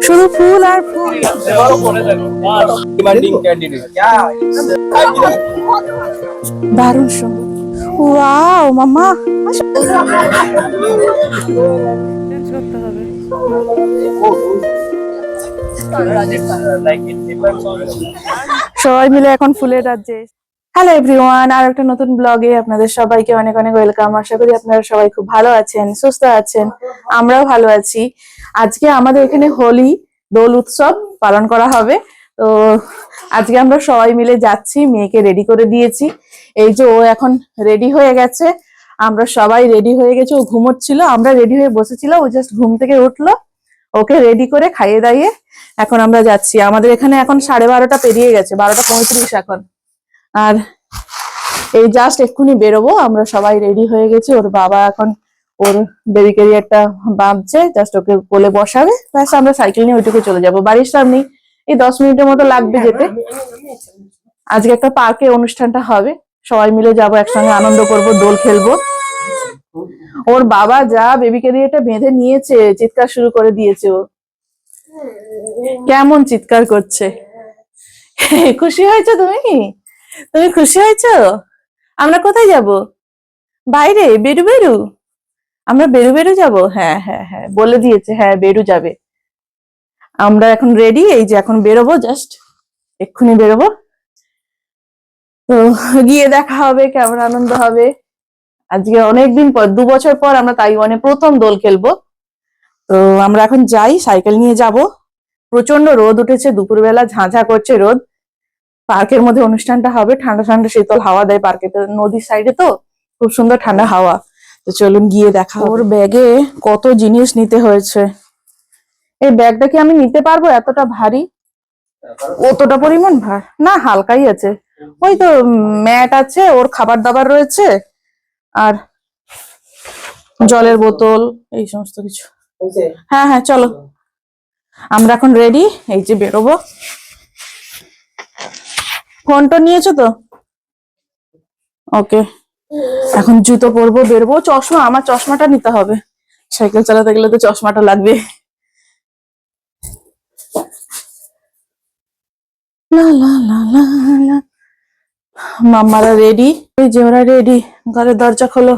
শুধু ফুল আর ফুল। দারুণ সুন্দর। ওয়াও মাম্মা, করতে হবে। সবাই মিলে এখন ফুলের রাজ্যে। হ্যালো এভরিওয়ান, আর একটা নতুন ব্লগে আপনাদের সবাইকে অনেক অনেক ওয়েলকাম। আশা করি আপনারা সবাই খুব ভালো আছেন, সুস্থ আছেন, আমরাও ভালো আছি। আজকে আমাদের এখানে হোলি দোল উৎসব পালন করা হবে। তো আজকে আমরা সবাই মিলে যাচ্ছি, মেয়েকে রেডি করে দিয়েছি। এই যে ও এখন রেডি হয়ে গেছে, আমরা সবাই রেডি হয়ে গেছি। ও ঘুমোচ্ছিল, আমরা রেডি হয়ে বসেছিলাম, ও জাস্ট ঘুম থেকে উঠলো। ওকে রেডি করে খাইয়ে দাইয়ে এখন আমরা যাচ্ছি। আমাদের এখানে এখন 12:30 পেরিয়ে গেছে, 12:35 এখন। আর এই জাস্ট এক্ষুনি বেরোবো, আমরা সবাই রেডি হয়ে গেছি। ওর বাবা এখন ওর বেবি ক্যারিয়ারটা বাঁধছে, জাস্ট ওকে কোলে বসাবে, ব্যাস আমরা সাইকেল নিয়ে ওইটুকু চলে যাবো। বাড়ির সামনে এই 10 মিনিটের মতো লাগবে যেতে। আজকে একটা পার্কে অনুষ্ঠানটা হবে, সবাই মিলে যাবো, একসঙ্গে আনন্দ করব, দোল খেলবো। ওর বাবা যা বেবি ক্যারিয়ারটা বেঁধে নিয়েছে, চিৎকার শুরু করে দিয়েছে। ও কেমন চিৎকার করছে। খুশি হয়েছো তুমি? তুমি খুশি হয়েছো? আমরা কোথায় যাব? বাইরে বেরু বেরু? আমরা বেরু বেরু যাব? হ্যাঁ হ্যাঁ হ্যাঁ বলে দিয়েছে, হ্যাঁ বেরু যাবে। আমরা এখন রেডি, এই যে এখন বেরোবো, জাস্ট এক্ষুনি বেরোবো। তো গিয়ে দেখা হবে, কেমন আনন্দ হবে। আজকে অনেকদিন পর, 2 বছর পর আমরা তাইওয়ানে প্রথম দোল খেলবো। তো আমরা এখন যাই, সাইকেল নিয়ে যাব। প্রচন্ড রোদ উঠেছে, দুপুরবেলা ঝাঁঝা করছে রোদ। পার্কের মধ্যে অনুষ্ঠানটা হবে, ঠান্ডা ঠান্ডা শীতল হাওয়া দেয় পার্কে, তো নদীর সাইডে তো খুব সুন্দর ঠান্ডা হাওয়া। তো চলুন গিয়ে দেখা। ওর ব্যাগে কত জিনিস নিতে হয়েছে। এই ব্যাগটা কি আমি নিতে পারবো? এতটা ভারী, অতটা পরিমাণ ভার না, হালকাই আছে। ওই তো ম্যাট আছে, ওর খাবার দাবার রয়েছে, আর জলের বোতল, এই সমস্ত কিছু। হ্যাঁ হ্যাঁ চলো, আমরা এখন রেডি, এই যে বেরোবো। ফোনটা নিয়েছো তো? ওকে, এখন জুতো পরবো, বেরোবো। চশমা, আমার চশমাটা নিতে হবে, সাইকেল চালাতে গেলে তো চশমাটা লাগবে। লা লা লা লা লা। মাম্মারা রেডি, এই যে ওরা রেডি। ঘরের দরজা খোলো,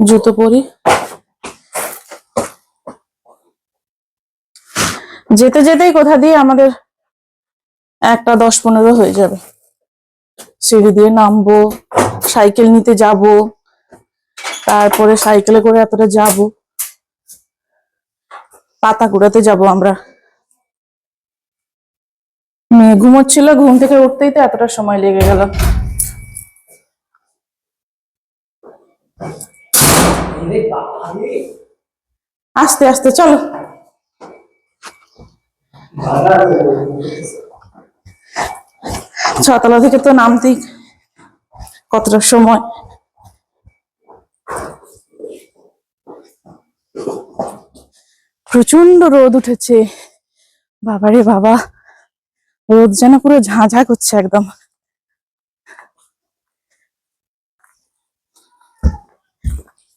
জুতো পরি। যেতে যেতেই কোথা দিয়ে আমাদের 1:10-15 হয়ে যাবে। সিঁড়ি দিয়ে নামবো, সাইকেল নিতে যাব, তারপরে সাইকেলে করে এতটা যাব, পাতা কুড়াতে যাব আমরা। মেয়ে ঘুমোচ্ছিল, ঘুম থেকে উঠতেই তো এতটা সময় লেগে গেল। আস্তে আস্তে চলো। ছতলা থেকে তো নামতেই কতটা সময়। প্রচন্ড রোদ উঠেছে, বাবারে বাবা, রোদ যেন পুরো ঝাঁঝা করছে একদম।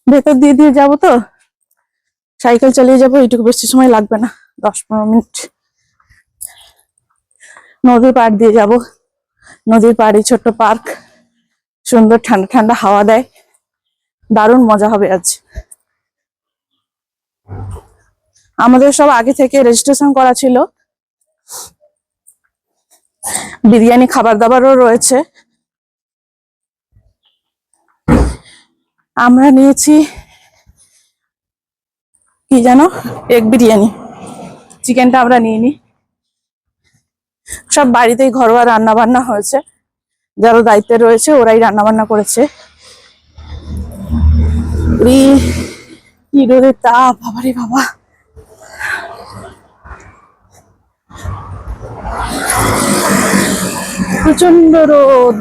ভেতর দিয়ে দিয়ে যাবো তো, সাইকেল চালিয়ে যাবো, এইটুকু বেশি সময় লাগবে না, 10-15 মিনিট। নদীর পাড় দিয়ে যাব, নদীর পাড়ে ছোট্ট পার্ক, সুন্দর ঠান্ডা ঠান্ডা হাওয়া দেয়, দারুণ মজা হবে আজ। আমাদের সব আগে থেকে রেজিস্ট্রেশন করা ছিল, বিরিয়ানি খাবার দাবারও রয়েছে। আমরা নিয়েছি কি জানো, এগ বিরিয়ানি, চিকেনটা আমরা নিইনি। সব বাড়িতেই ঘরোয়া রান্না বান্না হয়েছে, যারা দায়িত্বে রয়েছে ওরাই রান্না বান্না করেছে। কি রোদের তাপ, বাবারে বাবা। প্রচন্ড রোদ।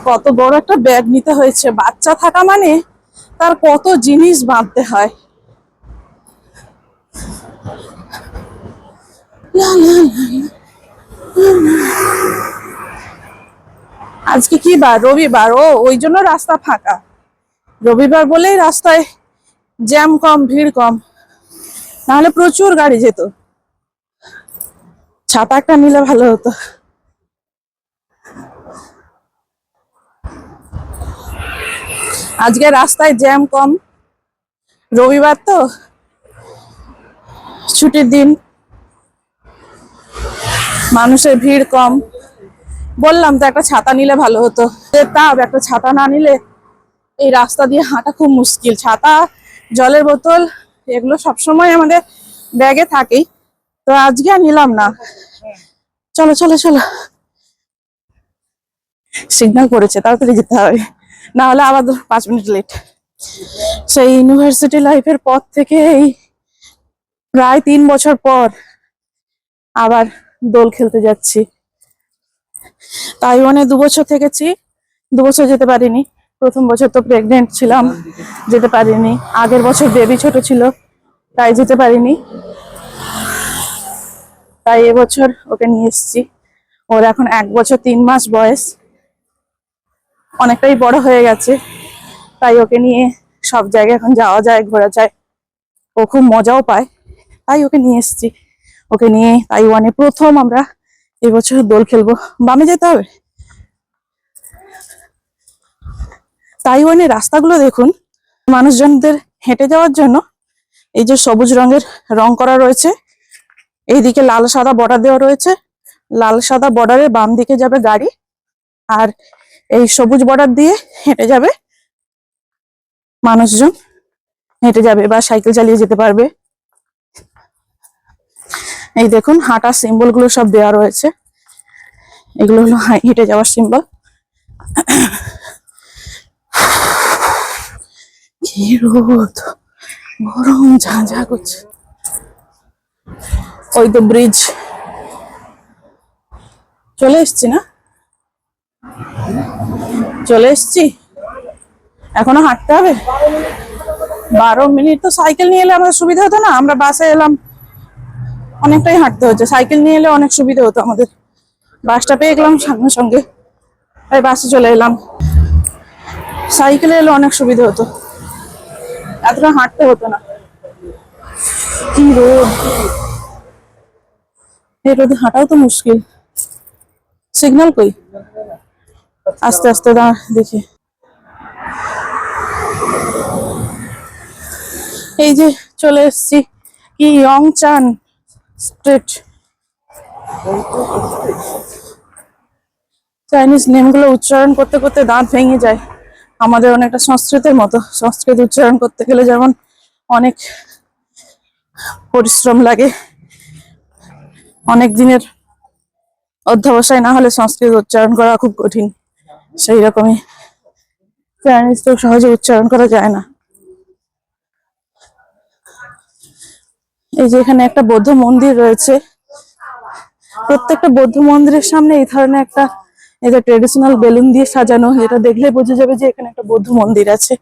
কত বড় একটা ব্যাগ নিতে হয়েছে, বাচ্চা থাকা মানে তার কত জিনিস বাঁধতে হয়। আজকে কি বার? রবিবার। ও, ওই জন্য রাস্তা ফাঁকা। রবিবার বলেই রাস্তায় জ্যাম কম, ভিড় কম, নাহলে প্রচুর গাড়ি যেত। ছাতা একটা নিলে ভালো হতো। আজকে রাস্তায় জ্যাম কম, রবিবার তো, ছুটির দিন, মানুষের ভিড় কম। বললাম তো একটা ছাতা নিলে ভালো হতো। তাও একটা ছাতা না নিলে এই রাস্তা দিয়ে হাঁটা খুব মুশকিল। ছাতা, জলের বোতল, এগুলো সবসময় আমাদের ব্যাগে থাকেই, তো আজকে আর নিলাম না। চলো চলো চলো, সিগন্যাল করেছে, তাড়াতাড়ি যেতে হবে, না হলে আবার 5 মিনিট লেট। সেই ইউনিভার্সিটি লাইফের পর থেকে এই প্রায় 3 বছর পর আবার দোল খেলতে যাচ্ছি। তাইওয়ানে 2 বছর থেকেছি, 2 বছর যেতে পারিনি। প্রথম বছর তো প্রেগনেন্ট ছিলাম, যেতে পারিনি। আগের বছর বেবি ছোট ছিল, তাই যেতে পারিনি। তাই এবছর ওকে নিয়ে এসেছি। ওর এখন 1 বছর 3 মাস বয়স, অনেকটাই বড় হয়ে গেছে। তাই ওকে নিয়ে সব জায়গায় এখন যাওয়া যায়, ঘোরা যায়, ও খুব মজাও পায়, তাই ওকে নিয়ে এসেছি। ওকে নিয়ে তাইওয়ানে প্রথম আমরা এবছর দোল খেলবো। বামে যেতে হবে। তাইওয়ানের রাস্তাগুলো দেখুন, মানুষজনদের হেঁটে যাওয়ার জন্য এই যে সবুজ রঙের রং করা রয়েছে, এইদিকে লাল সাদা বর্ডার দেওয়া রয়েছে। লাল সাদা বর্ডারের বাম দিকে যাবে গাড়ি, আর এই সবুজ বর্ডার দিয়ে হেঁটে যাবে মানুষজন, হেঁটে যাবে বা সাইকেল চালিয়ে যেতে পারবে। এই দেখুন হাঁটার সিম্বল গুলো সব দেওয়া রয়েছে, এগুলো হলো হেঁটে যাওয়ার সিম্বল। কি রোদ, গরম ঝাঁঝা করছে। ওই তো ব্রিজ, চলে এসছি না? চলে এসছি, এখনো হাঁটতে হবে 12 মিনিট। তো সাইকেল নিয়ে এলে আমাদের সুবিধা হতো না, আমরা বাসে এলাম, অনেকটাই হাঁটতে হচ্ছে। সাইকেল নিয়ে এলে অনেক সুবিধা হতো আমাদের, বাসটা পেয়ে গেলাম সঙ্গে সঙ্গে, তাই বাসে চলে এলাম। সাইকেলে এলে অনেক সুবিধা হতো, এতটা হাঁটতে হতো না। কি রোদ, এই রোদে হাঁটাও তো মুশকিল। সিগন্যাল কই? আস্তে আস্তে দাঁড়া দেখি। এই যে চলে এসছি, কি ইয়ংচান স্ট্রিট। চাইনিজ নেমগুলো উচ্চারণ করতে করতে দাঁত ভেঙে যায়। আমাদের অনেকটা সংস্কৃতের মতো, সংস্কৃত উচ্চারণ করতে গেলে যেমন অনেক পরিশ্রম লাগে, অনেক দিনের অধ্যবসায় না হলে সংস্কৃত উচ্চারণ করা খুব কঠিন, সেই রকমই চাইনিজ তো সহজে উচ্চারণ করা যায় না। এই যে এখানে একটা বৌদ্ধ মন্দির রয়েছে, প্রত্যেকটা বৌদ্ধ মন্দিরের সামনে এই ধরনের একটা এই যে ট্রেডিশনাল বেলুন দিয়ে সাজানো, এটা দেখলে বোঝা যাবে যে এখানে একটা বৌদ্ধ মন্দির আছে।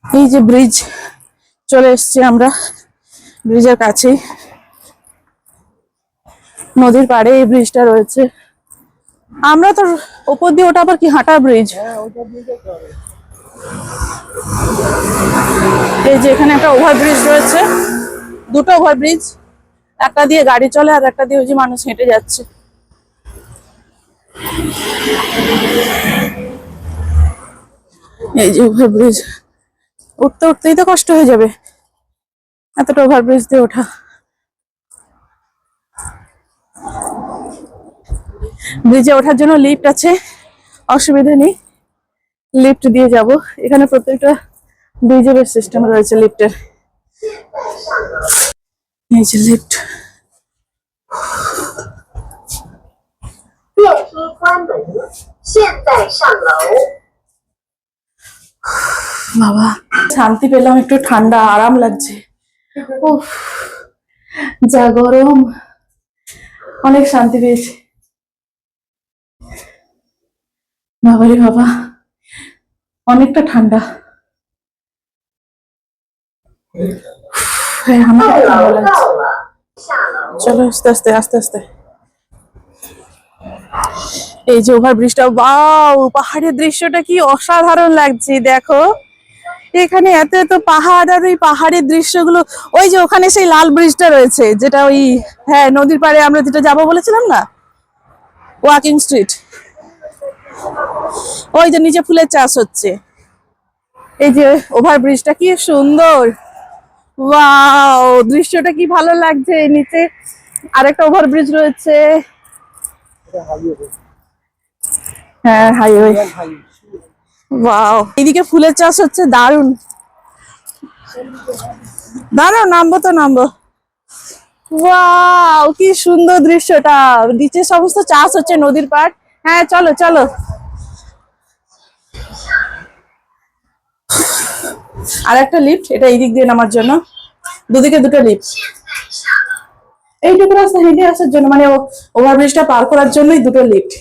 এই যে ব্রিজ, চলে এসছি আমরা ব্রিজের কাছেই, নদীর পাড়ে এই ব্রিজটা রয়েছে। আমরা তো উপর দিয়ে, ওটা আবার কি হাঁটা ব্রিজ? এই যে এখানে একটা ওভারব্রিজ রয়েছে, দুটো ওভারব্রিজ, একটা দিয়ে গাড়ি চলে আর একটা দিয়ে ওই যে মানুষ হেঁটে যাচ্ছে। এই যে ওভারব্রিজ, উঠতে উঠতেই তো কষ্ট হয়ে যাবে, এতটা ওভারব্রিজ দিয়ে ওঠা। ব্রিজে ওঠার জন্য লিফট আছে, অসুবিধা নেই, লিফট দিয়ে যাব। এখানে প্রত্যেকটা ব্রিজে বেশ সিস্টেম রয়েছে লিফটের। এই যে লিফট, 电梯关门，现在上楼。 বাবা শান্তি পেলাম, একটু ঠান্ডা আরাম লাগছে। উফ, যা গরম, অনেক শান্তি পেয়েছি। বাবারে বাবা, অনেকটা ঠান্ডা। হ্যাঁ, আমার ঠান্ডা লাগছে। চলো আস্তে আস্তে আস্তে আস্তে। এই যে ওভার ব্রিজটা, ওয়াও, পাহাড়ের দৃশ্যটা কি অসাধারণ লাগছে দেখো। এখানে এত এত পাহাড়, আর ওই পাহাড়ের দৃশ্যগুলো, ওই যে ওখানে সেই লাল ব্রিজটা রয়েছে, যেটা ওই, হ্যাঁ, নদীর পাড়ে আমরা যেটা যাবো বলেছিলাম না, ওয়াকিং স্ট্রিট। ওই যে নিচে ফুলের চাষ হচ্ছে। এই যে ওভার ব্রিজটা কি সুন্দর, ওয়াও, দৃশ্যটা কি ভালো লাগছে। নিচে আরেকটা ওভার ব্রিজ রয়েছে, হ্যাঁ, হাইওয়ে। ওয়াও, এদিকে ফুলের চাষ হচ্ছে, দারুণ দারুণ। নামবো তো নামবো। ওয়াও, কি সুন্দর দৃশ্যটা, নিচে সমস্ত চাষ হচ্ছে, নদীর পাড়। হ্যাঁ, চলো চলো। আর একটা লিফট, এটা এই দিক দিয়ে নামার জন্য, দুদিকে দুটো লিফট। এইটুকু রাস্তা হেঁটে আসার জন্য, মানে ওভারব্রিজটা পার করার জন্যই দুটো লিফট।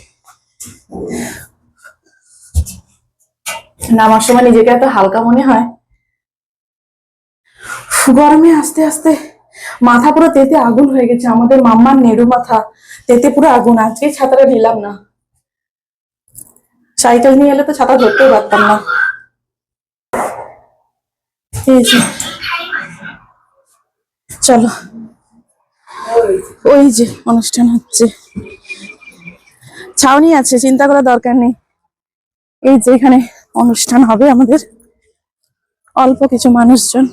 নামার সময় নিজেকে এত হালকা মনে হয়। গরমে আস্তে আস্তে মাথা পুরো তেতে আগুন হয়ে গেছে। আমাদের মাম্মার নেড়ু মাথা তেতে পুরো আগুন। আজকে ছাতাটা নিলাম না, সাইকেল নিয়ে এলে তো ছাতা ধরতেও পারতাম না। চলো, ওই যে অনুষ্ঠান হচ্ছে, ছাউনি আছে, চিন্তা করার দরকার নেই। এই যে এখানে অনুষ্ঠান হবে আমাদের, অল্প কিছু মানুষজন।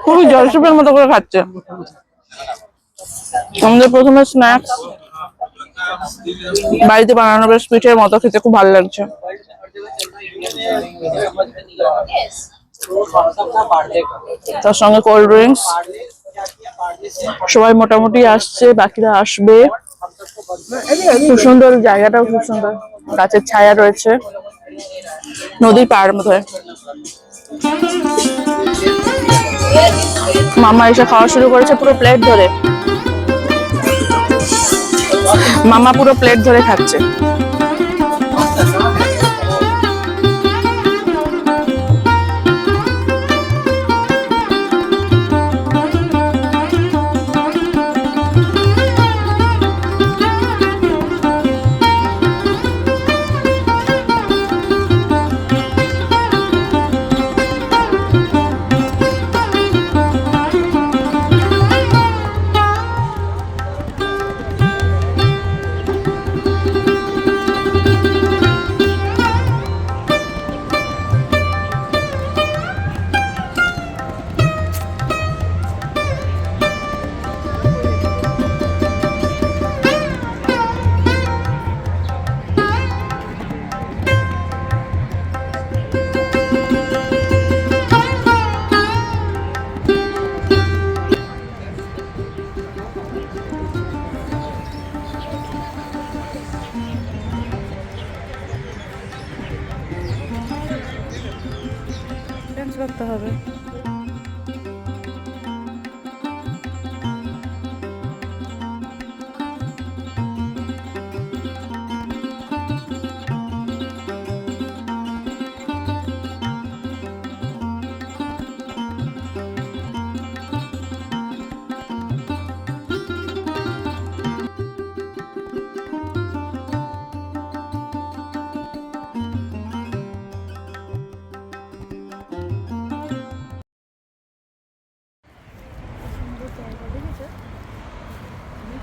খুবই জলসুপের মতো করে খাচ্ছে। আমাদের প্রথমে স্ন্যাক্স, বাড়িতে বানানো বেশ পিঠের মতো খেতে খুব ভালো লাগছে। তার সঙ্গে কোল্ড ড্রিঙ্কস। সবাই মোটামুটি আসছে, বাকিরা আসবে। খুব সুন্দর জায়গাটাও, খুব সুন্দর, গাছের ছায়া রয়েছে, নদীর পাড়ের মধ্যে। মামা এসে খাওয়া শুরু করেছে পুরো প্লেট ধরে। মামা পুরো প্লেট ধরে খাচ্ছে। ডান্স করতে হবে।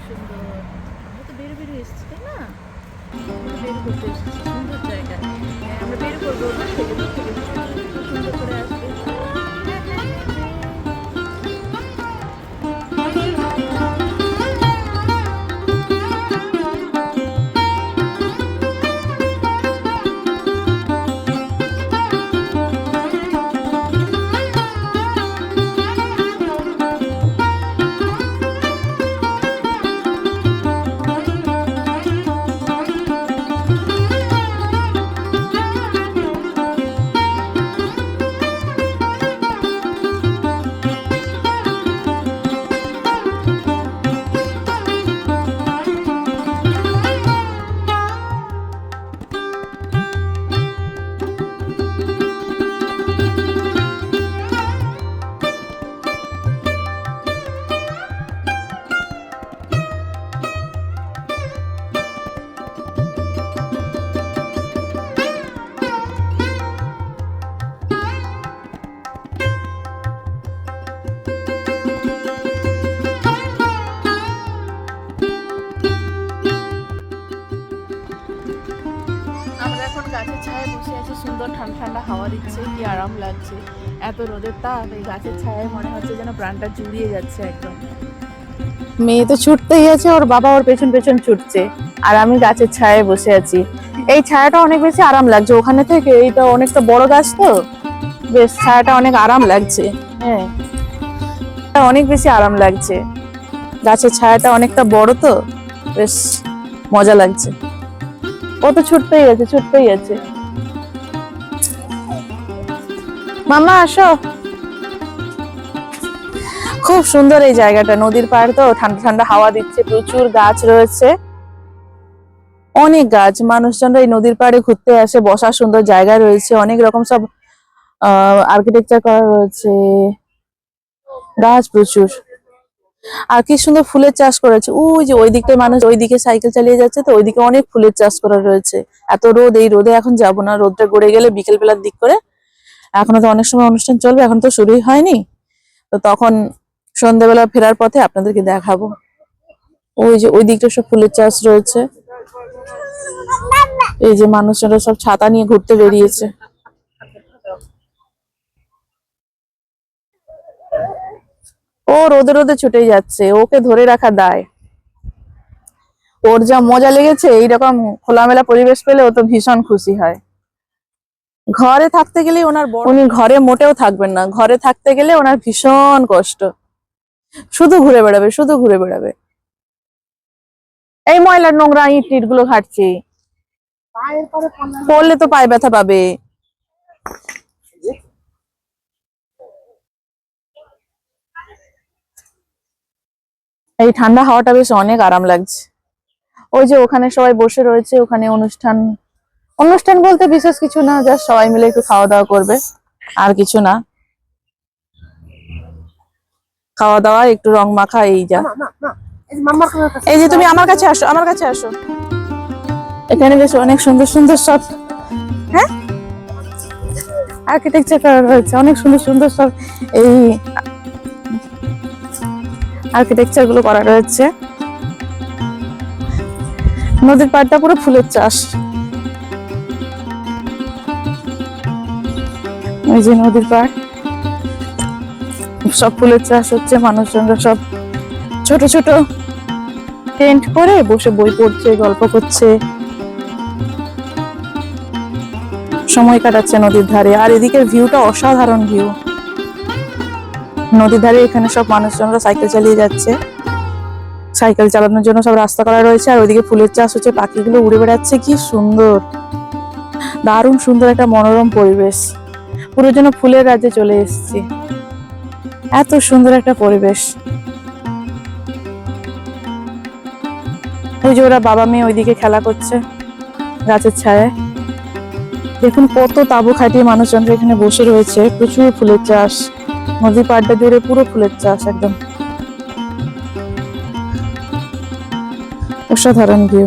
সুন্দর, আমরা তো বেরো বেরো এসেছি, তাই না? আমরা বেরো করতে এসেছি, সুন্দর জায়গা। হ্যাঁ, আমরা বেরো করবো, সুন্দর করে আসবে। দিচ্ছে, কি আরাম লাগছে। এত রোদের তাপ, এই গাছের ছায়ায় মনে হচ্ছে যেন প্রাণটা জুড়িয়ে যাচ্ছে একদম। মেয়ে তো ছুটতেই আছে, ওর বাবা ওর পেছন পেছন ছুটছে, আর আমি গাছের ছায়ায় বসে আছি। এই ছায়াটা অনেক বেশি আরাম লাগছে ওখানে থেকে, এইটা অনেকটা বড় গাছ তো, বেশ ছায়াটা অনেক আরাম লাগছে। হ্যাঁ, অনেক বেশি আরাম লাগছে, গাছের ছায়াটা অনেকটা বড় তো, বেশ মজা লাগছে। ও তো ছুটতেই আছে, ছুটতেই আছে। মামা আসো। খুব সুন্দর এই জায়গাটা, নদীর পাড় তো, ঠান্ডা ঠান্ডা হাওয়া দিচ্ছে, প্রচুর গাছ রয়েছে, অনেক গাছ। মানুষজনরা এই নদীর পাড়ে ঘুরতে আসে, বসার সুন্দর জায়গা রয়েছে, অনেক রকম সব আর্কিটেকচার করা রয়েছে, গাছ প্রচুর। আর কি সুন্দর ফুলের চাষ করেছে, ওই যে ওই দিকটায় মানুষ ওইদিকে সাইকেল চালিয়ে যাচ্ছে, তো ওইদিকে অনেক ফুলের চাষ করা রয়েছে। এত রোদ, এই রোদে এখন যাবো না, রোদটা গড়ে গেলে বিকেল বেলার দিক করে, এখনো তো অনেক সময় অনুষ্ঠান চলবে, এখন তো শুরুই হয়নি, তো তখন সন্ধ্যাবেলা ফেরার পথে আপনাদেরকে দেখাবো। ওই যে ওই দিকটা সব ফুলের চাষ রয়েছে, এই যে মানুষজনরা সব ছাতা নিয়ে ঘুরতে বেরিয়েছে। ও রোদে রোদে ছুটে যাচ্ছে, ওকে ধরে রাখা দায়। ওর যা মজা লেগেছে, এইরকম খোলামেলা পরিবেশ পেলে ও তো ভীষণ খুশি হয়। ঘরে থাকতে গেলে উনি ঘরে মোটেও থাকবেন না, ঘরে থাকতে গেলে ওনার ভীষণ কষ্ট, শুধু ঘুরে বেড়াবে, শুধু ঘুরে বেড়াবে। এই ময়লার নোংরা ইট টিট গুলো ঘাটছে, পড়লে তো পায়ে ব্যথা পাবে। এই ঠান্ডা হাওয়াটা বেশ অনেক আরাম লাগছে। ওই যে ওখানে সবাই বসে রয়েছে, ওখানে অনুষ্ঠান, অনুষ্ঠান বলতে বিশেষ কিছু না, জাস্ট সবাই মিলে একটু খাওয়া দাওয়া করবে, আর কিছু না। খাওয়া দাওয়া, একটু রং মাখা, এই যা। এই যে তুমি আমার কাছে আসো, আমার কাছে আসো। এখানে বেশ অনেক সুন্দর সুন্দর সব, হ্যাঁ, আর্কিটেকচার করা রয়েছে, অনেক সুন্দর সুন্দর সব এই আর্কিটেকচার গুলো করা রয়েছে। নদীর পাড়টা পুরো ফুলের চাষ, এই যে নদীর পাড়, সব ফুলের চাষ হচ্ছে। মানুষজনরা সব ছোট ছোট টেন্ট করে বসে বই পড়ছে, গল্প করছে, সময় কাটাচ্ছে নদীর ধারে। আর এদিকের ভিউটা অসাধারণ ভিউ, নদীর ধারে এখানে সব মানুষজনরা সাইকেল চালিয়ে যাচ্ছে, সাইকেল চালানোর জন্য সব রাস্তা করা রয়েছে। আর ওইদিকে ফুলের চাষ হচ্ছে, পাখিগুলো উড়ে বেড়াচ্ছে, কি সুন্দর, দারুণ সুন্দর একটা মনোরম পরিবেশ, পুরো যেন ফুলের রাজ্যে চলে এসেছি, এত সুন্দর একটা পরিবেশ। ওই যে ওরা বাবা মেয়ে ওইদিকে খেলা করছে গাছের ছায়ায়। দেখুন কত তাঁবু খাটিয়ে মানুষজনরা এখানে বসে রয়েছে, প্রচুর ফুলের চাষ, নদী পাড়টা জুড়ে পুরো ফুলের চাষ, একদম অসাধারণ ভিউ।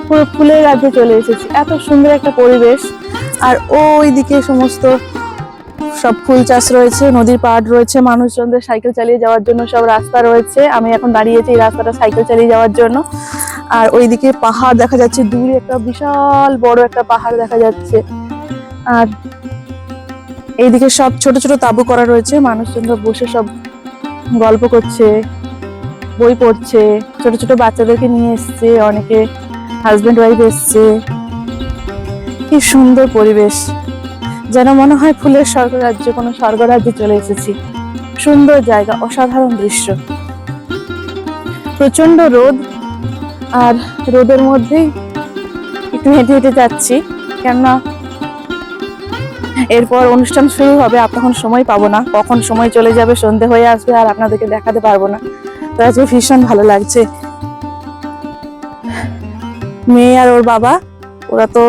পুরো ফুলের রাজ্যে চলে এসেছি, এত সুন্দর একটা পরিবেশ। আর ওই দিকে সমস্ত সব ফুল চাষ রয়েছে, নদীর পাড় রয়েছে, মানুষজনদের সাইকেল চালিয়ে যাওয়ার জন্য সব রাস্তা রয়েছে। আমি এখন দাঁড়িয়েছি এই রাস্তাটা সাইকেল চালিয়ে যাওয়ার জন্য। আর ওইদিকে পাহাড় দেখা যাচ্ছে, দূরে একটা বিশাল বড় একটা পাহাড় দেখা যাচ্ছে। আর এইদিকে সব ছোট ছোট তাঁবু করা রয়েছে, মানুষজনরা বসে সব গল্প করছে, বই পড়ছে, ছোট ছোট বাচ্চাদেরকে নিয়ে এসছে, অনেকে হাজবেন্ড ওয়াইফ এসছে। কি সুন্দর পরিবেশ, যেন মনে হয় ফুলের স্বর্গরাজ্য, কোনো স্বর্গরাজ্যে চলে এসেছি। সুন্দর জায়গা, অসাধারণ দৃশ্য। প্রচন্ড রোদ, আর রোদের মধ্যেই একটু হেঁটে হেঁটে যাচ্ছি, কেননা এরপর অনুষ্ঠান শুরু হবে, আর তখন সময় পাবো না, কখন সময় চলে যাবে, সন্ধে হয়ে আসবে, আর আপনাদেরকে দেখাতে পারবো না। তো আজকে ভীষণ ভালো লাগছে। মেয়ে আর ওর বাবা, ওরা তো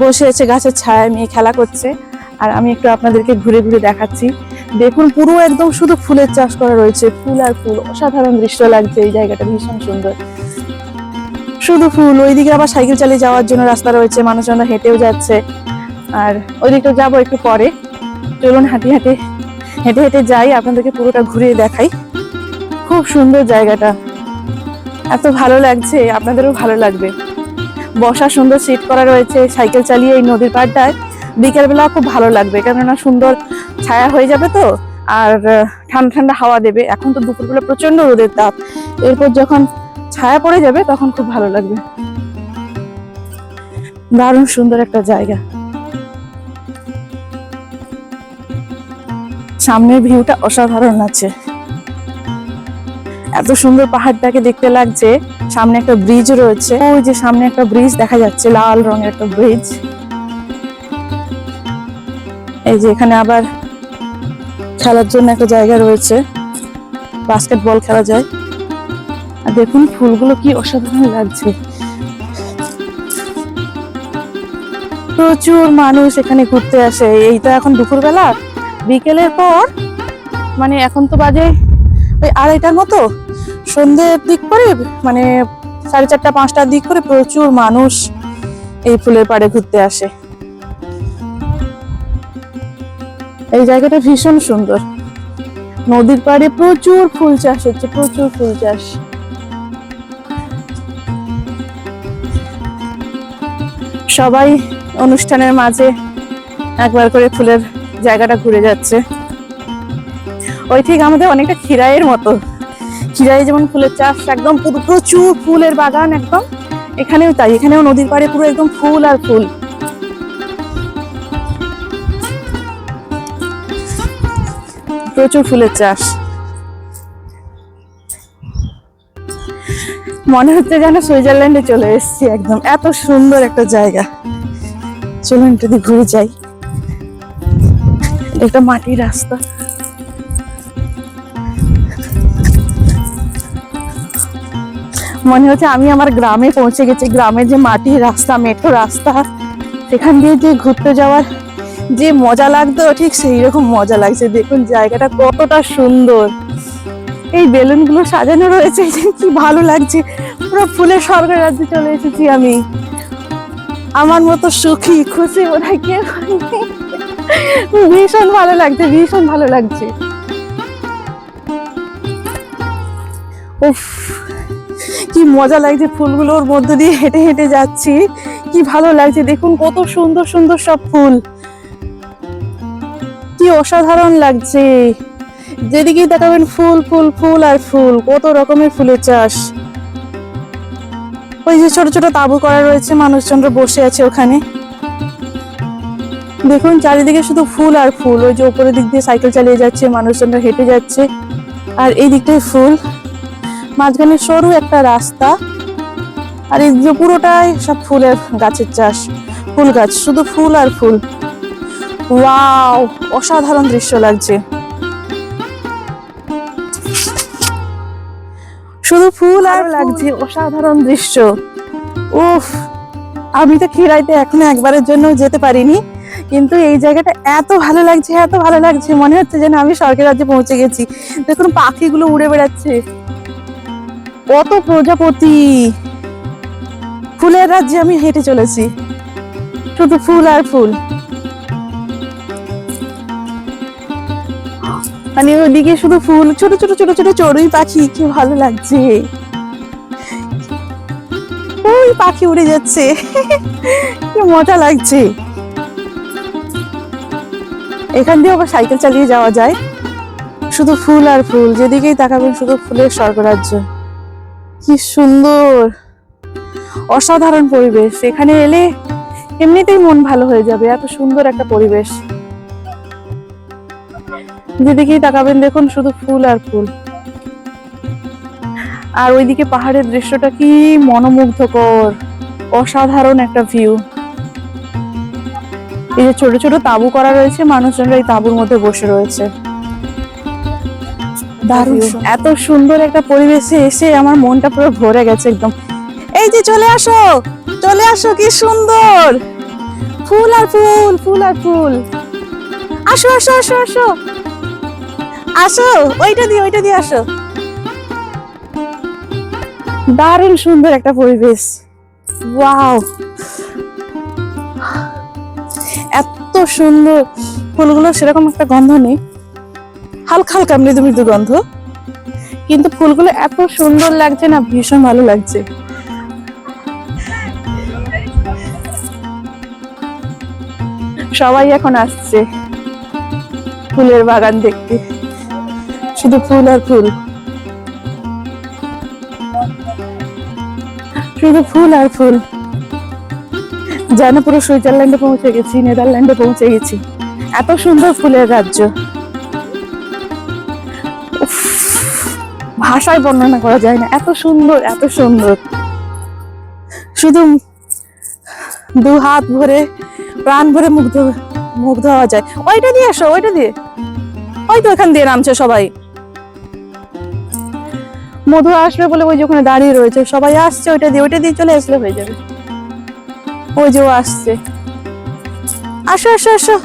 বসে আছে গাছের ছায়ায়, মেয়ে খেলা করছে, আর আমি একটু আপনাদেরকে ঘুরে ঘুরে দেখাচ্ছি। দেখুন পুরো একদম শুধু ফুলের চাষ করা রয়েছে, ফুল আর ফুল, অসাধারণ দৃশ্য লাগছে। এই জায়গাটা ভীষণ সুন্দর, শুধু ফুল। ওইদিকে আবার সাইকেল চালিয়ে যাওয়ার জন্য রাস্তা রয়েছে, মানুষজনরা হেঁটেও যাচ্ছে। আর ওইদিকে যাবো একটু পরে, চলুন হেঁটে হেঁটে হেঁটে হেঁটে যাই, আপনাদেরকে পুরোটা ঘুরিয়ে দেখাই। খুব সুন্দর জায়গাটা, এত ভালো লাগছে, আপনাদেরও ভালো লাগবে। বসার সুন্দর সিট করা রয়েছে, সাইকেল চালিয়ে এই নদীর পাড়টায় বিকেলবেলা খুব ভালো লাগবে, কেননা সুন্দর ছায়া হয়ে যাবে তো, আর ঠান্ডা ঠান্ডা হাওয়া দেবে। এখন তো দুপুরবেলা প্রচন্ড রোদের তাপ, এরপর যখন ছায়া পড়ে যাবে তখন খুব ভালো লাগবে। দারুণ সুন্দর একটা জায়গা। সামনের ভিউটা অসাধারণ আছে, এত সুন্দর পাহাড়টাকে দেখতে লাগছে। সামনে একটা ব্রিজ রয়েছে, ওই যে সামনে একটা ব্রিজ দেখা যাচ্ছে, লাল রঙের একটা ব্রিজ। এই যে এখানে আবার খেলার জন্য একটা জায়গা রয়েছে, বাস্কেটবল খেলা যায়। আর দেখুন ফুলগুলো কি অসাধারণ লাগছে। প্রচুর মানুষ এখানে ঘুরতে আসে। এইটা এখন দুপুরবেলা, বিকেলের পর মানে এখন তো বাজে ওই 2:30টার মতো, সন্ধ্যের দিক করে মানে 4:30 5টার দিক করে প্রচুর মানুষ এই ফুলের পাড়ে ঘুরতে আসে। এই জায়গাটা ভীষণ সুন্দর, নদীর পাড়ে প্রচুর ফুল চাষ হচ্ছে, প্রচুর ফুল চাষ। সবাই অনুষ্ঠানের মাঝে একবার করে ফুলের জায়গাটা ঘুরে যাচ্ছে। ওই ঠিক আমাদের অনেকটা খিরাইয়ের মতো, খিরাই যেমন ফুলের চাষ একদম প্রচুর ফুলের বাগান একদম, এখানেও তাই, এখানেও নদীর পাড়ে পুরো একদম ফুল আর ফুল। প্রচুর ফুলের চাষ, মনে হচ্ছে যেন সুইজারল্যান্ডে চলে এসেছি একদম, এত সুন্দর একটা জায়গা। চলুন একটু ঘুরে যাই। একটা মাটির রাস্তা, মনে হচ্ছে আমি আমার গ্রামে পৌঁছে গেছি। গ্রামের যে মাটির রাস্তা, মেঠো রাস্তা, সেখান দিয়ে যে ঘুরতে যাওয়ার যে মজা লাগতো, ঠিক সেই রকম মজা লাগছে। দেখুন জায়গাটা কতটা সুন্দর, এই বেলুন গুলো সাজানো রয়েছে, কি ভালো লাগছে। পুরো ফুলের স্বর্গ রাজ্যে চলে এসেছি আমি। আমার মতো সুখী খুশি বোধহয় কেউ নেই। ভীষণ ভালো লাগছে, ভীষণ ভালো লাগছে। উফ, কি মজা লাগছে, ফুলগুলোর মধ্যে দিয়ে হেঁটে হেঁটে যাচ্ছি, কি ভালো লাগছে। দেখুন কত সুন্দর সুন্দর সব ফুল, কি অসাধারণ লাগছে। যেদিকেই তাকাবেন ফুল ফুল ফুল আর ফুল, কত রকমের ফুলের চাষ। ওই যে ছোট ছোট তাঁবু করা রয়েছে, মানুষজনরা বসে আছে ওখানে। দেখুন চারিদিকে শুধু ফুল আর ফুল। ওই যে উপরের দিক দিয়ে সাইকেল চালিয়ে যাচ্ছে, মানুষজনরা হেঁটে যাচ্ছে, আর এই দিকটায় ফুল, মাঝখানে সরু একটা রাস্তা, আর এই যে পুরোটাই সব ফুলের গাছের চাষ, ফুল গাছ, শুধু ফুল আর ফুল। ওয়াও, অসাধারণ দৃশ্য লাগছে, শুধু ফুল আর লাগছে, অসাধারণ দৃশ্য। উফ, আমি তো খিরাইতে এখনো একবারের জন্য যেতে পারিনি, কিন্তু এই জায়গাটা এত ভালো লাগছে, এত ভালো লাগছে, মনে হচ্ছে যেন আমি স্বর্গের রাজ্যে পৌঁছে গেছি। দেখুন পাখিগুলো উড়ে বেড়াচ্ছে, কত প্রজাপতি। ফুলের রাজ্যে আমি হেঁটে চলেছি, শুধু ফুল আর ফুল। মানে ওইদিকে শুধু ফুল, ছোট ছোট ছোট ছোট চড়ুই পাখি, কি ভালো লাগছে। ওই পাখি উড়ে যাচ্ছে, কি মজা লাগছে। এখান দিয়ে আবার সাইকেল চালিয়ে যাওয়া যায়, শুধু ফুল আর ফুল, যেদিকেই তাকাবেন শুধু ফুলের স্বর্গরাজ্য। কি সুন্দর, অসাধারণ পরিবেশ। এখানে এলে এমনিতেই মন ভালো হয়ে যাবে, এত সুন্দর একটা পরিবেশ। যেদিকেই তাকাবেন দেখুন শুধু ফুল আর ফুল। আর ওইদিকে পাহাড়ের দৃশ্যটা কি মনোমুগ্ধকর, অসাধারণ একটা ভিউ। এই যে ছোট ছোট তাঁবু করা রয়েছে, মানুষজনরা এই তাঁবুর মধ্যে বসে রয়েছে। দারুণ, এত সুন্দর একটা পরিবেশে এসে আমার মনটা পুরো ভরে গেছে একদম। এই যে চলে আসো, চলে আসো, কি সুন্দর ফুল আর ফুল, ফুল আর ফুল। আসো আসো আসো আসো আসো, ওইটা দিয়ে আসো। দারুণ সুন্দর একটা পরিবেশ, ওয়াও, এত সুন্দর। ফুলগুলো সেরকম একটা গন্ধ নেই, হালকা হালকা মৃদু মৃদু গন্ধ, কিন্তু ফুলগুলো এত সুন্দর লাগছে না, ভীষণ ভালো লাগছে। সবাই এখন আসছে ফুলের বাগান দেখতে, শুধু ফুল আর ফুল, শুধু ফুল আর ফুল। যেন পুরো সুইজারল্যান্ডে পৌঁছে গেছি, নেদারল্যান্ডে পৌঁছে গেছি। এত সুন্দর ফুলের রাজ্য, উফ, ভাষায় বর্ণনা করা যায় না, এত সুন্দর, এত সুন্দর। শুধু দু হাত ভরে, প্রাণ ভরে মুগ্ধ মুগ্ধ হওয়া যায়। ওইটা দিয়ে আসো, ওইটা দিয়ে, ওই তো এখান দিয়ে নামছে সবাই। মধু আসবে বলে ওই যে ওখানে দাঁড়িয়ে রয়েছে, সবাই আসছে ওইটা দিয়ে, ওইটা দিয়ে চলে আসলে হয়ে যাবে। ওই যে ও আসছে, আসো আসো আসো।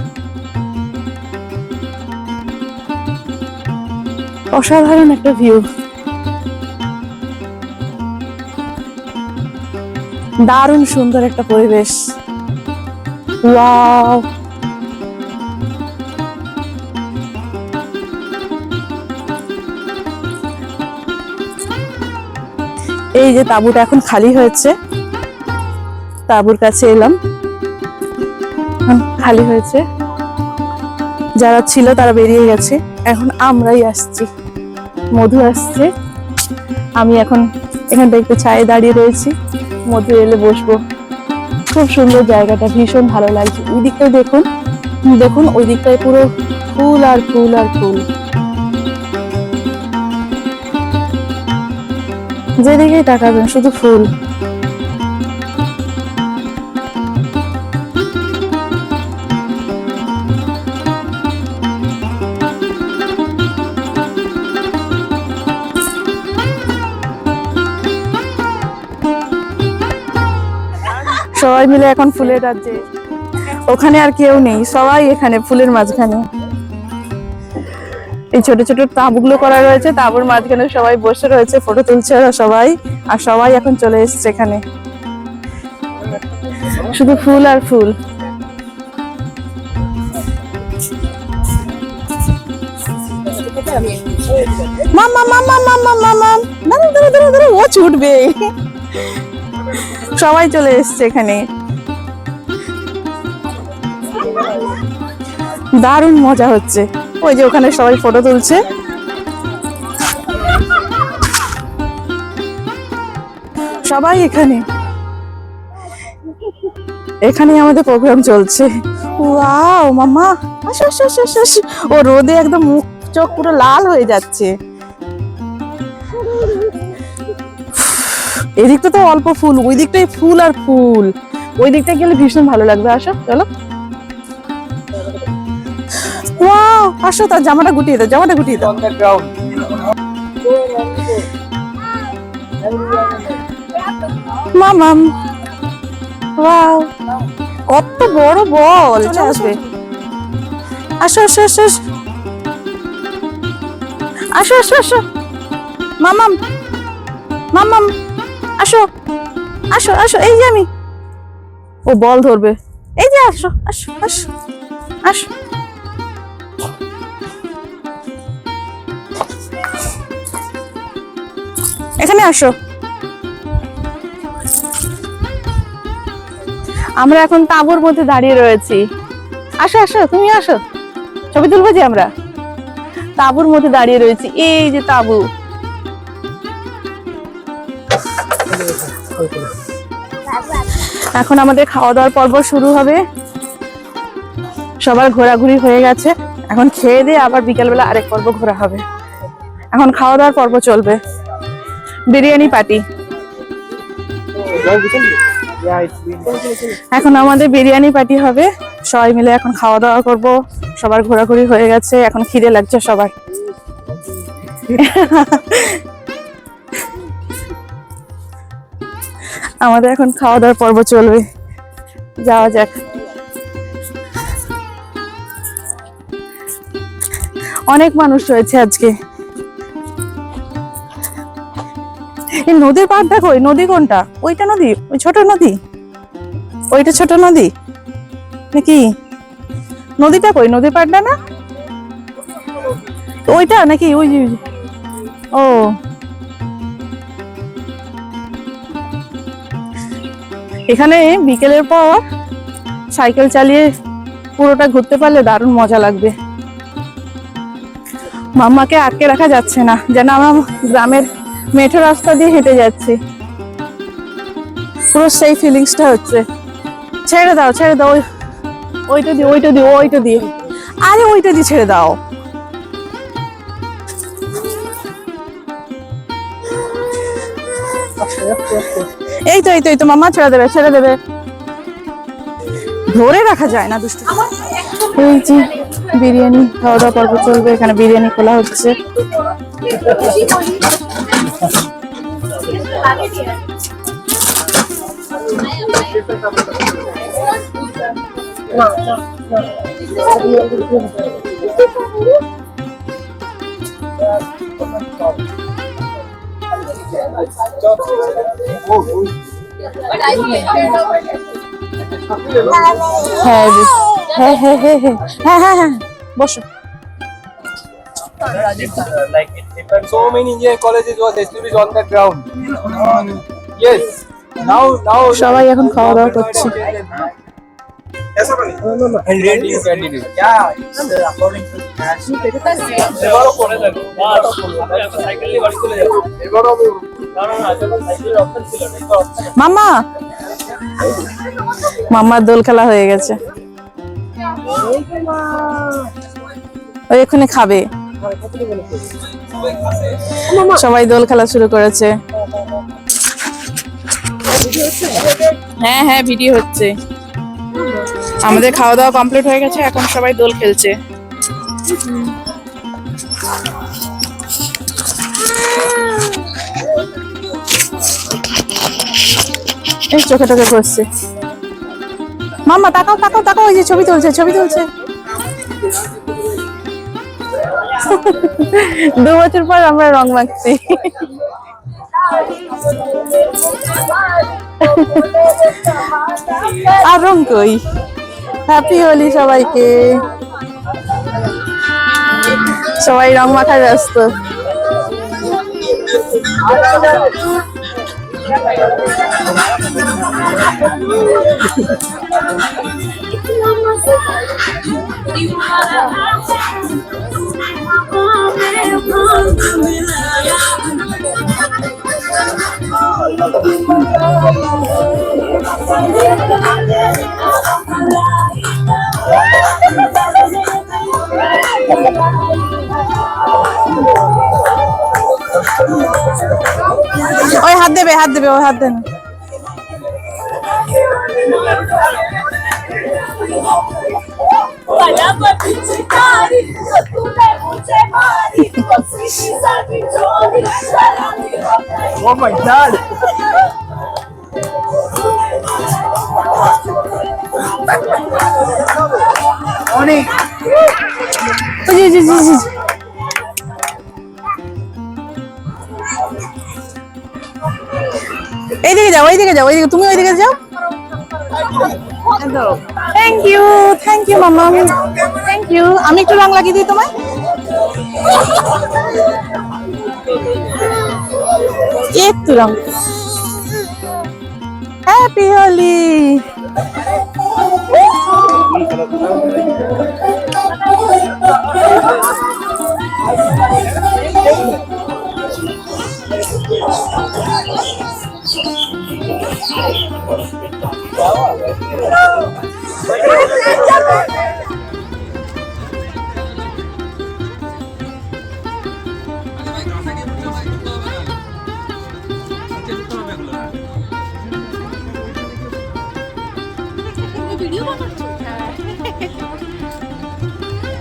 অসাধারণ একটা ভিউ, দারুণ সুন্দর একটা পরিবেশ। ওয়াও, এই যে তাঁবুটা এখন খালি হয়েছে, তাঁবুর কাছে এলাম, খালি হয়েছে, যারা ছিল তারা বেরিয়ে গেছে, এখন আমরাই আসছি। মধু আসছে, আমি এখন এখানটা একটু ছায়ে দাঁড়িয়ে রয়েছি, মধু এলে বসবো। খুব সুন্দর জায়গাটা, ভীষণ ভালো লাগছে। ওই দিকটাই দেখুন, দেখুন ওই দিকটায় পুরো ফুল আর ফুল আর ফুল, যেদিকেই তাকাবেন শুধু ফুল। সবাই মিলে এখন ফুলের রাজ্যে, ওখানে আর কেউ নেই, সবাই এখানে ফুলের মাঝখানে। এই ছোট ছোট তাঁবুগুলো করা রয়েছে, তাঁবুর মাঝখানে সবাই বসে রয়েছে, ফটো তুলছে ওরা সবাই, আর সবাই এখন চলে এসছে এখানে, শুধু ফুল আর ফুল। মামা মামা মামা মামা, দাঁড়াও দাঁড়াও দাঁড়াও দাঁড়াও, ও ছুটবে। সবাই চলে এসছে এখানে, দারুণ মজা হচ্ছে। ওই যে ওখানে সবাই ফটো তুলছে, সবাই এখানে, এখানে আমাদের প্রোগ্রাম চলছে। ওয়াও মামা, আসো আসো আসো আসো আসো। ও রোদে একদম মুখ চোখ পুরো লাল হয়ে যাচ্ছে। এদিকটা তো অল্প ফুল, ওই দিকটাই ফুল আর ফুল, ওই দিকটা গেলে ভীষণ ভালো লাগবে। আসো চলো, ওয়াও, আসো, তার জামাটা গুটিয়ে দাও, জামাটা গুটিয়ে দাও। মামাম, ওয়াও, কত বড় বল, আসবে। আসো আসো আসো আসো আসো আসো, মামাম মামাম, আসো আসো আসো, এই যে আমি, ও বল ধরবে, এই যে আসো আসো আসো আসো। এখানে আসো, আমরা এখন তাঁবুর মধ্যে দাঁড়িয়ে রয়েছি। আসো আসো, তুমি আসো, ছবি তুলবো যে আমরা। তাঁবুর মধ্যে দাঁড়িয়ে রয়েছি, এই যে তাঁবু। এখন আমাদের খাওয়া দাওয়ার পর্ব শুরু হবে, সবার ঘোরাঘুরি হয়ে গেছে, এখন খেয়ে দিয়ে আবার বিকেলবেলা আরেক পর্ব ঘোরা হবে। এখন খাওয়া দাওয়ার পর্ব চলবে, বিরিয়ানি পার্টি। এখন আমাদের বিরিয়ানি পার্টি হবে, সবাই মিলে এখন খাওয়া দাওয়া করব, সবার ঘোরাঘুরি হয়ে গেছে, এখন খিদে লাগছে সবার। আমাদের এখন খাওয়া দাওয়ার পর্ব চলবে, যাওয়া যাক। অনেক মানুষ রয়েছে আজকে। এই নদীর পাড়টা কই? নদী কোনটা? ওইটা নদী? ওই ছোট নদী? ওইটা ছোট নদী নাকি? নদীটা কই? নদীর পাড়টা না ওইটা নাকি? ওই যে ও এখানে বিকেলের পর সাইকেল চালিয়ে পুরোটা ঘুরতে পারলে দারুণ মজা লাগবে। মাম্মাকে আটকে রাখা যাচ্ছে না, যেন আমরা গ্রামের মেঠো রাস্তা দিয়ে হেঁটে যাচ্ছি। পুরো সেই ফিলিংসটা হচ্ছে। ছেড়ে দাও ছেড়ে দাও, ওইটা দিয়ে ওইটা দিয়ে ওইটা দিয়ে, আরে ওইটা দিয়ে ছেড়ে দাও। এই তো এই তো এই তো মাম্মা ছেড়ে দেবে ছেড়ে দেবে, ধরে রাখা যায় না দুষ্টু। এই যে বিরিয়ানি খাওয়া দাওয়া পর্ব চলবে, এখানে বিরিয়ানি খোলা হচ্ছে। হ্যাঁ হ্যাঁ হ্যাঁ হ্যাঁ হ্যাঁ হ্যাঁ হ্যাঁ হ্যাঁ বসো। Like it depends. So many engineering colleges was established on the ground. Yes. Now সবাই এখন খাওয়া দাওয়া করছে। and rating candidate. Yeah. According to এবারও করে দেন। সাইকেল নিয়ে বাড়ি চলে যাবো। এবারও কারণ আজকে সাইকেলের অপশন ছিল না, এটা অপশন। মাম্মা মাম্মার দোল খেলা হয়ে গেছে, ওই এক্ষুনি খাবে। সবাই দোল খেলা শুরু করেছে। হ্যাঁ হ্যাঁ ভিডিও হচ্ছে। আমাদের খাওয়া দাওয়া কমপ্লিট হয়ে গেছে, এখন সবাই দোল খেলছে। এই চোখে টোকে করছে। মাম্মা তাকাও তাকাও তাকাও, ওই যে ছবি তুলছে ছবি তুলছে। 2 বছর পর আমরা রং মাখছি। আর রং কই? হ্যাপি হোলি সবাইকে। সবাই রং মাখায় ব্যস্ত। ওই হাত দেবে হাত দেবে, ওই হাত দেন। Oh my God! অনেক জি জি জি জি। এইদিকে যাও ওইদিকে যাও ওইদিকে, তুমি ওইদিকে যাও। Thank you mamma, thank you. আমি একটু রং লাগিয়ে দিই তোমায়। একটু রং। হ্যাপি হোলি।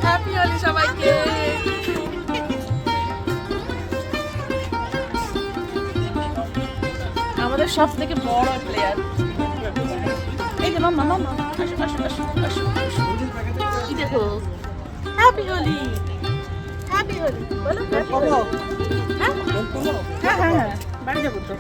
হ্যাপি হোলি সবাইকে। আমাদের সব থেকে বড় প্লেয়ার এই যে মাম্মা, মাম্মা আসো আসো আসো আসো আসো। কি দেখো, হ্যাপি হোলি হ্যাপি হোলি বলো। হ্যাঁ হ্যাঁ হ্যাঁ বাড়ি যাবো তো।